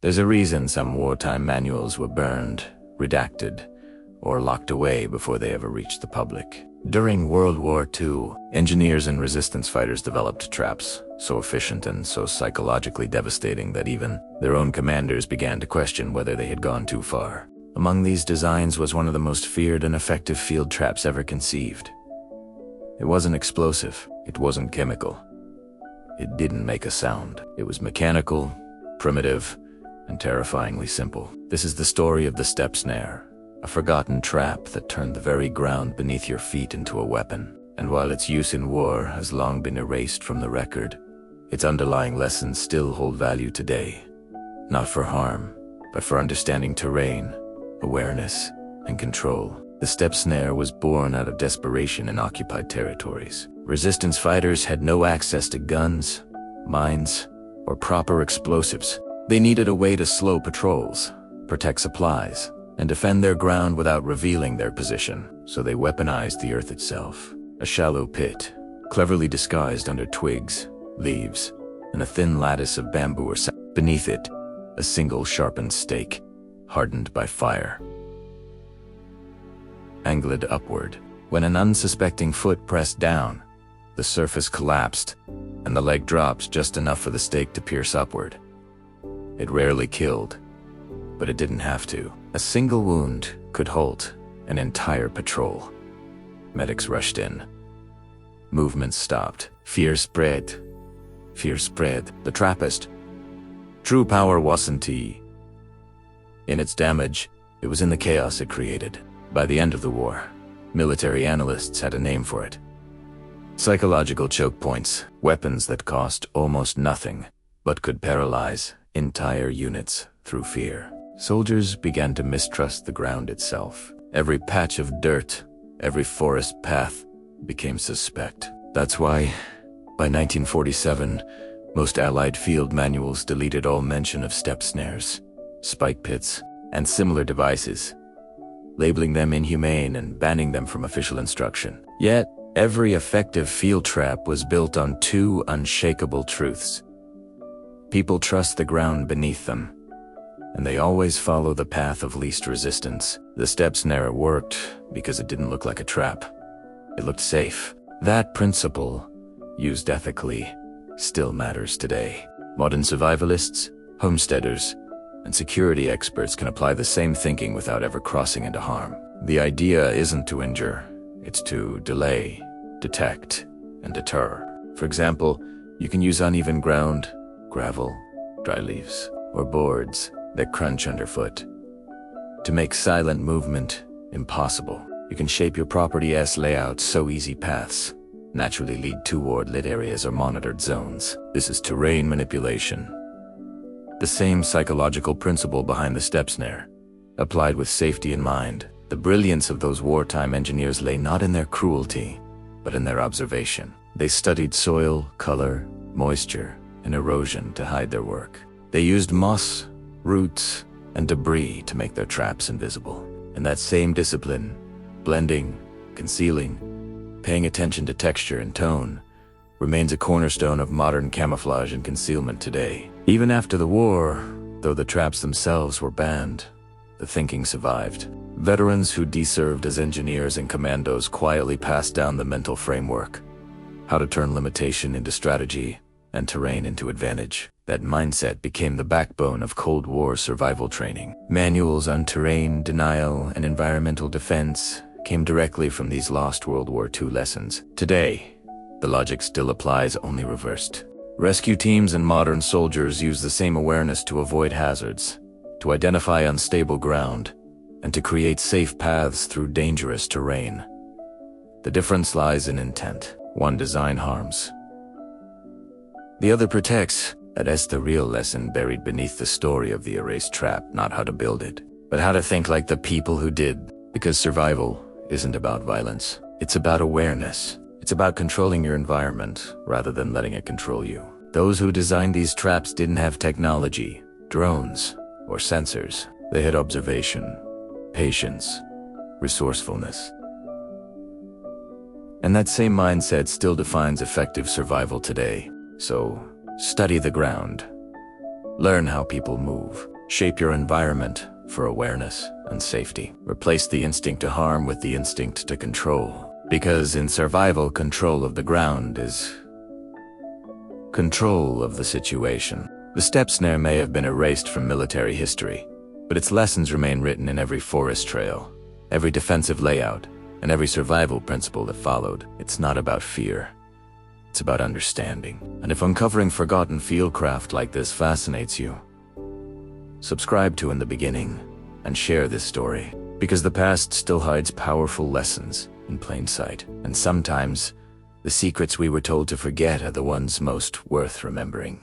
There's a reason some wartime manuals were burned, redacted, or locked away before they ever reached the public. During World War II, engineers and resistance fighters developed traps so efficient and so psychologically devastating that even their own commanders began to question whether they had gone too far. Among these designs was one of the most feared and effective field traps ever conceived. It wasn't explosive, it wasn't chemical. It didn't make a sound. It was mechanical, primitive, and terrifyingly simple. This is the story of the step snare, a forgotten trap that turned the very ground beneath your feet into a weapon. And while its use in war has long been erased from the record, its underlying lessons still hold value today. Not for harm, but for understanding terrain, awareness, and control. The step snare was born out of desperation in occupied territories. Resistance fighters had no access to guns, mines, or proper explosives. They needed a way to slow patrols, protect supplies, and defend their ground without revealing their position. So they weaponized the earth itself. A shallow pit, cleverly disguised under twigs, leaves, and a thin lattice of bamboo or sand. Beneath it, a single sharpened stake, hardened by fire. Angled upward. When an unsuspecting foot pressed down, the surface collapsed, and the leg dropped just enough for the stake to pierce upward. It rarely killed, but it didn't have to. A single wound could halt an entire patrol. Medics rushed in. Movement stopped. Fear spread. Fear spread. The Trappist. True power wasn't in its damage, it was in the chaos it created. By the end of the war, military analysts had a name for it. Psychological choke points, weapons that cost almost nothing, but could paralyze entire units through fear. Soldiers began to mistrust the ground itself. Every patch of dirt, every forest path became suspect. That's why, by 1947, most Allied field manuals deleted all mention of step snares, spike pits, and similar devices, labeling them inhumane and banning them from official instruction. Yet, every effective field trap was built on two unshakable truths. People trust the ground beneath them, and they always follow the path of least resistance. The step snare worked because it didn't look like a trap. It looked safe. That principle, used ethically, still matters today. Modern survivalists, homesteaders, and security experts can apply the same thinking without ever crossing into harm. The idea isn't to injure, it's to delay, detect, and deter. For example, you can use uneven ground, gravel, dry leaves, or boards that crunch underfoot to make silent movement impossible. You can shape your property's layout so easy paths naturally lead toward lit areas or monitored zones. This is terrain manipulation. The same psychological principle behind the step snare, applied with safety in mind. The brilliance of those wartime engineers lay not in their cruelty, but in their observation. They studied soil, color, moisture, and erosion to hide their work. They used moss, roots, and debris to make their traps invisible. And that same discipline, blending, concealing, paying attention to texture and tone, remains a cornerstone of modern camouflage and concealment today. Even after the war, though the traps themselves were banned, the thinking survived. Veterans who deserved as engineers and commandos quietly passed down the mental framework, how to turn limitation into strategy and terrain into advantage. That mindset became the backbone of Cold War survival training. Manuals on terrain, denial, and environmental defense came directly from these lost World War II lessons. Today, the logic still applies, only reversed. Rescue teams and modern soldiers use the same awareness to avoid hazards, to identify unstable ground, and to create safe paths through dangerous terrain. The difference lies in intent. One design harms, the other protects. That's the real lesson buried beneath the story of the erased trap, not how to build it, but how to think like the people who did. Because survival isn't about violence, it's about awareness. It's about controlling your environment rather than letting it control you. Those who designed these traps didn't have technology, drones, or sensors. They had observation, patience, resourcefulness. And that same mindset still defines effective survival today. So, study the ground. Learn how people move. Shape your environment for awareness and safety. Replace the instinct to harm with the instinct to control. Because in survival, control of the ground is control of the situation. The step snare may have been erased from military history, but its lessons remain written in every forest trail, every defensive layout, and every survival principle that followed. It's not about fear. It's about understanding. And if uncovering forgotten fieldcraft like this fascinates you, subscribe to In the Beginning and share this story, because the past still hides powerful lessons in plain sight. And sometimes, the secrets we were told to forget are the ones most worth remembering.